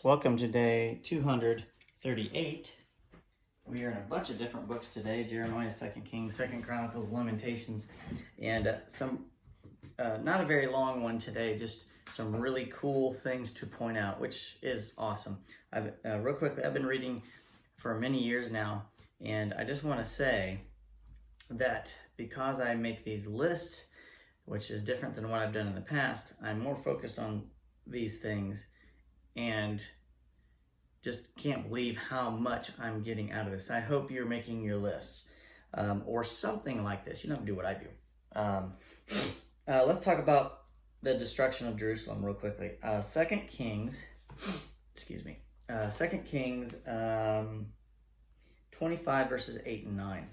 Welcome to day 238. We are in a bunch of different books today: Jeremiah, 2 Kings, 2 Chronicles, Lamentations, and some not a very long one today, just some really cool things to point out, which is awesome. Real quickly, I've been reading for many years now, and I just want to say that because I make these lists, which is different than what I've done in the past, I'm more focused on these things and just can't believe how much I'm getting out of this. I hope you're making your lists or something like this. You don't have to do what I do. Let's talk about the destruction of Jerusalem real quickly. 2 Kings, 2 Kings 25 verses 8 and 9.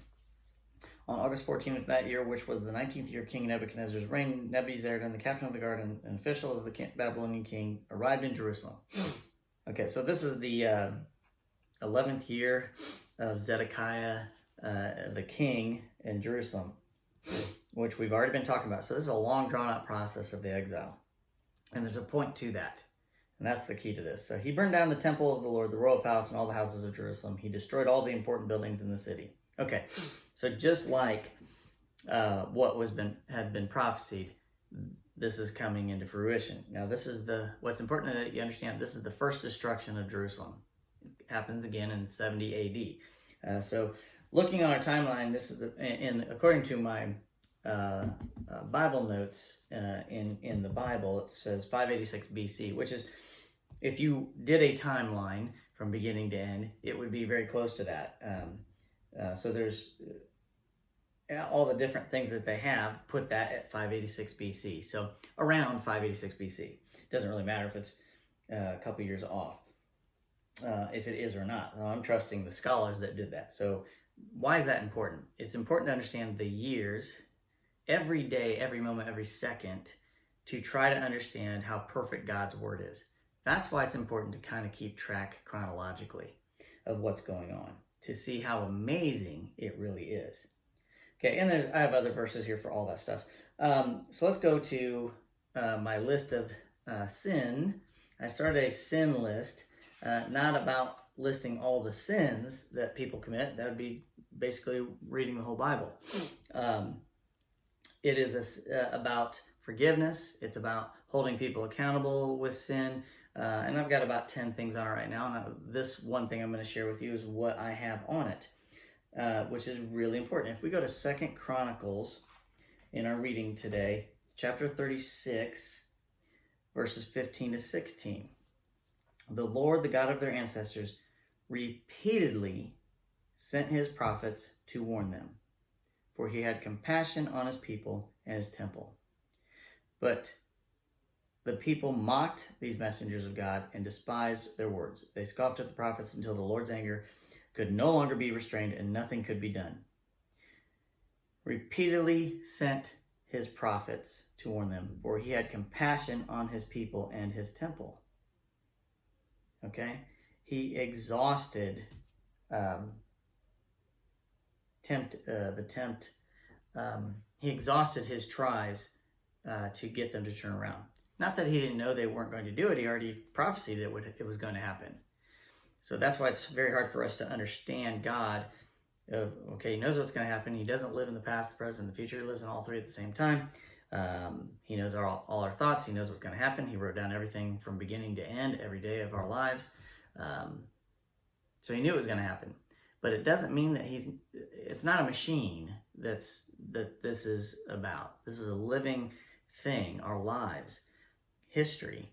On August 14th of that year, which was the 19th year of King Nebuchadnezzar's reign, Nebuzaradan, the captain of the guard and official of the Babylonian king, arrived in Jerusalem. Okay, so this is the 11th year of Zedekiah, the king in Jerusalem, which we've already been talking about. So this is a long, drawn-out process of the exile. And there's a point to that, and that's the key to this. So he burned down the temple of the Lord, the royal palace, and all the houses of Jerusalem. He destroyed all the important buildings in the city. Okay, so just like what had been prophesied, this is coming into fruition. Now, this is what's important that you understand. This is the first destruction of Jerusalem. It happens again in 70 A.D. So, looking on our timeline, this is according to my Bible notes in the Bible, it says 586 B.C., which is, if you did a timeline from beginning to end, it would be very close to that. So there's all the different things that they have, put that at 586 BC. So around 586 BC. Doesn't really matter if it's a couple years off, if it is or not. I'm trusting the scholars that did that. So why is that important? It's important to understand the years, every day, every moment, every second, to try to understand how perfect God's word is. That's why it's important to kind of keep track chronologically of what's going on, to see how amazing it really is. Okay, and I have other verses here for all that stuff. So let's go to my list of sin. I started a sin list, not about listing all the sins that people commit. That would be basically reading the whole Bible. It is about forgiveness. It's about holding people accountable with sin. And I've got about 10 things on it right now. And this one thing I'm going to share with you is what I have on it, which is really important. If we go to 2 Chronicles in our reading today, chapter 36, verses 15 to 16. The Lord, the God of their ancestors, repeatedly sent his prophets to warn them, for he had compassion on his people and his temple. But the people mocked these messengers of God and despised their words. They scoffed at the prophets until the Lord's anger could no longer be restrained and nothing could be done. Repeatedly sent his prophets to warn them, for he had compassion on his people and his temple. Okay? He exhausted he exhausted his tries to get them to turn around. Not that he didn't know they weren't going to do it. He already prophesied it was going to happen. So that's why it's very hard for us to understand God. He knows what's going to happen. He doesn't live in the past, the present, and the future. He lives in all three at the same time. He knows all our thoughts. He knows what's going to happen. He wrote down everything from beginning to end, every day of our lives. So he knew it was going to happen. But it doesn't mean that it's not a machine that this is about. This is a living thing, our lives. History,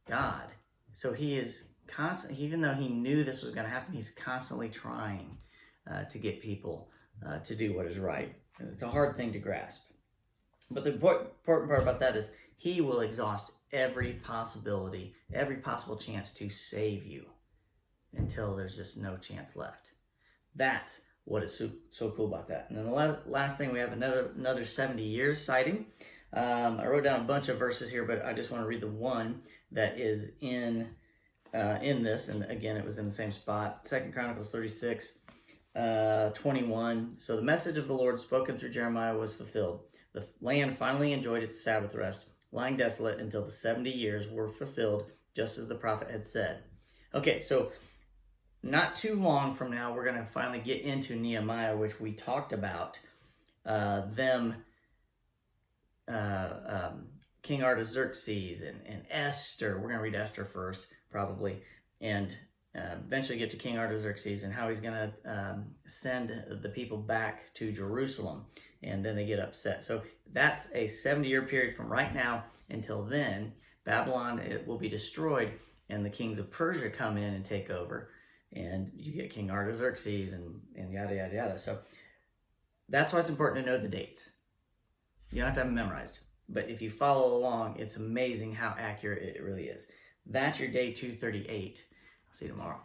God. So he is constantly, even though he knew this was going to happen, he's constantly trying to get people to do what is right. And it's a hard thing to grasp. But the important part about that is he will exhaust every possibility, every possible chance to save you until there's just no chance left. That's what is so cool about that. And then the last thing, we have another 70 years citing. I wrote down a bunch of verses here, but I just want to read the one that is in this. And again, it was in the same spot. 2 Chronicles 36, 21. So the message of the Lord spoken through Jeremiah was fulfilled. The land finally enjoyed its Sabbath rest, lying desolate until the 70 years were fulfilled, just as the prophet had said. Okay, so not too long from now, we're going to finally get into Nehemiah, which we talked about King Artaxerxes and Esther. We're going to read Esther first, probably, and eventually get to King Artaxerxes and how he's going to send the people back to Jerusalem, and then they get upset. So that's a 70-year period from right now until then. Babylon, it will be destroyed, and the kings of Persia come in and take over, and you get King Artaxerxes and yada, yada, yada. So that's why it's important to know the dates. You don't have to have them memorized, but if you follow along, it's amazing how accurate it really is. That's your day 238. I'll see you tomorrow.